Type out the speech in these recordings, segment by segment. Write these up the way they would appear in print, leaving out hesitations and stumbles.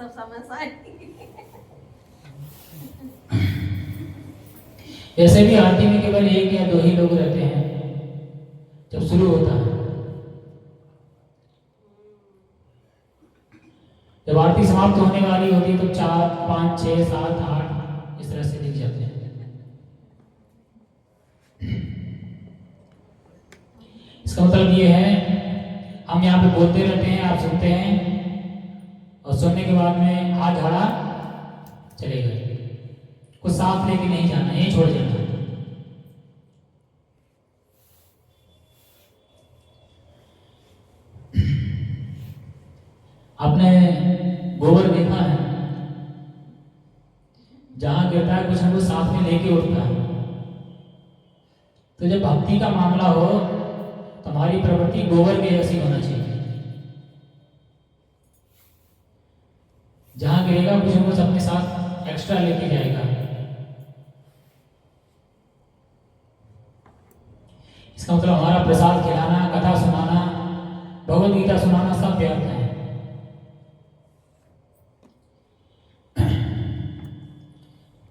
सब समस्या है। ऐसे भी आरती में केवल एक या दो ही लोग रहते हैं जब शुरू होता है। जब आरती समाप्त होने वाली होती है तो 4, 5, 6, 7, 8 इस तरह से दिख जाते हैं। इसका मतलब ये है हम यहाँ पे बोलते रहते हैं, आप सुनते हैं और सुनने के बाद में हाथ झाड़ा चले गए, कुछ साथ लेके नहीं जाना, यही छोड़ जाना। आपने गोबर देखा है, जहां गिरता है कुछ ना कुछ साथ में लेके उठता है। तो जब भक्ति का मामला हो तो हमारी प्रवृत्ति गोबर के जैसी होना चाहिए। जहां गिरेगा कुछ ना कुछ अपने साथ एक्स्ट्रा लेके जाएगा। इसका मतलब हमारा प्रसाद खिलाना, कथा सुनाना, भगवद गीता सुनाना सब व्यर्थ है।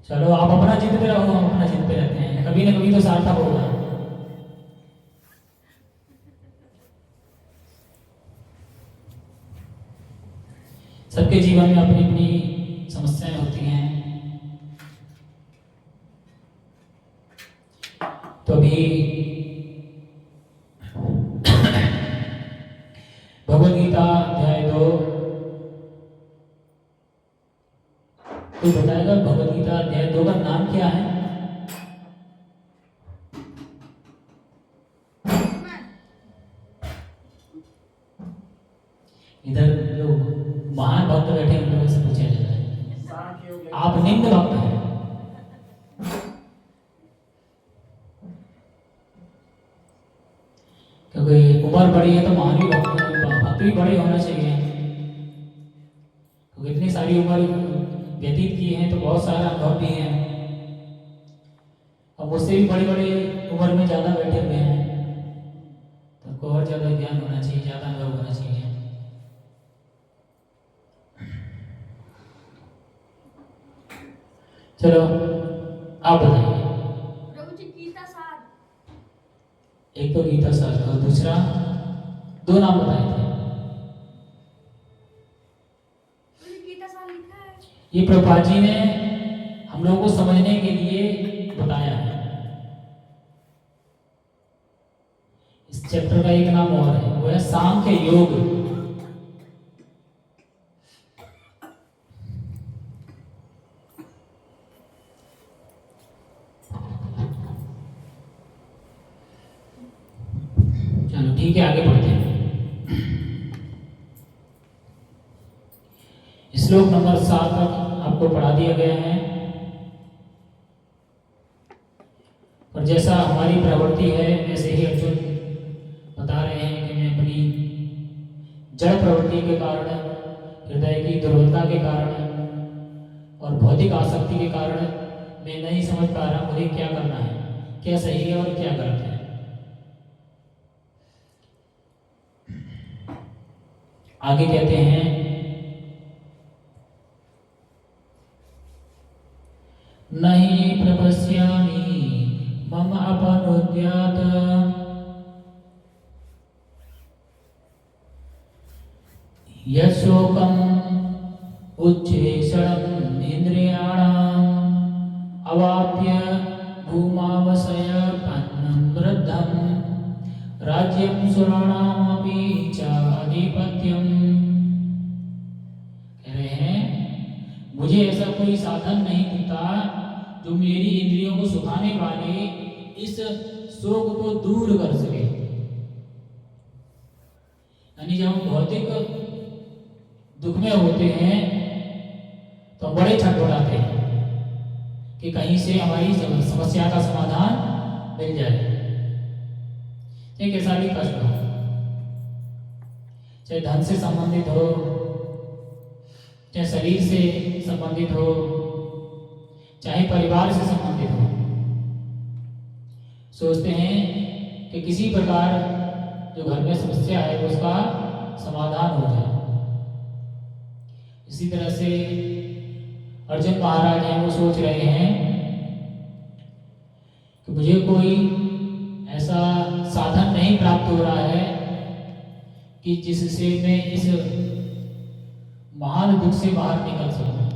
चलो आप अपना जिद पे रहो, हम अपना जिद पे रहते हैं, कभी ना कभी तो सार्थक होगा। सबके जीवन में अपनी अपनी समस्याएं होती हैं। तो अभी भगवद गीता अध्याय 2, कोई बताएगा भगवद गीता अध्याय 2 का नाम क्या है? इधर जो महान भक्त बैठे हैं उन लोगों से पूछा जाता है, आप निम्न भक्त हैं। क्योंकि उम्र बड़ी है तो महान भी भक्त भी बड़े होना चाहिए। क्योंकि इतनी सारी उम्र व्यतीत की है तो बहुत सारा अनुभव भी है, और मुझसे भी बड़ी बड़ी उम्र में ज़्यादा बैठे हुए हैं, तो उनको और ज़्यादा ज्ञान होना चाहिए, ज़्यादा अनुभव होना चाहिए। चलो आप बताइए। प्रभु जी गीता सार, एक तो गीता सार और दूसरा 2 नाम बताए थे। गीता सार लिखा है, ये प्रभुपाद जी ने हम लोगों को समझने के लिए बताया है। इस चैप्टर का एक नाम और है, वो है सांख्य योग। चलो ठीक है, आगे बढ़ते हैं। श्लोक नंबर 7 तक आपको पढ़ा दिया गया है। और जैसा हमारी प्रवृत्ति है ऐसे ही अर्जुन बता रहे हैं कि मैं अपनी जड़ प्रवृत्ति के कारण, हृदय की दुर्बलता के कारण और भौतिक आसक्ति के कारण मैं नहीं समझ पा रहा मुझे क्या करना है, क्या सही है और क्या गलत है। आगे कहते हैं, नहीं प्रपश्यामि मम अपनुद्यात यशोकम उच्छेषणम् इंद्रियाणाम् अवाप्य भूमावसयपन्नं वृद्धं राज्यं सुराणामपि च अधिपत्यम्। कह रहे हैं मुझे ऐसा कोई साधन नहीं दिखता जो मेरी इंद्रियों को सुखाने वाले इस शोक को दूर कर सके। यानी जब हम भौतिक दुख में होते हैं तो बड़े छटपटाते हैं कि कहीं से हमारी समस्या का समाधान मिल जाए, चाहे कैसा भी कष्ट हो, चाहे धन से संबंधित हो, चाहे शरीर से संबंधित हो, चाहे परिवार से संबंधित हो। सोचते हैं कि किसी प्रकार जो घर में समस्या है उसका समाधान हो जाए। इसी तरह से अर्जुन महाराज हैं, वो सोच रहे हैं कि मुझे कोई ऐसा साधन नहीं प्राप्त हो रहा है कि जिससे मैं इस महान दुख से बाहर निकल सकूं।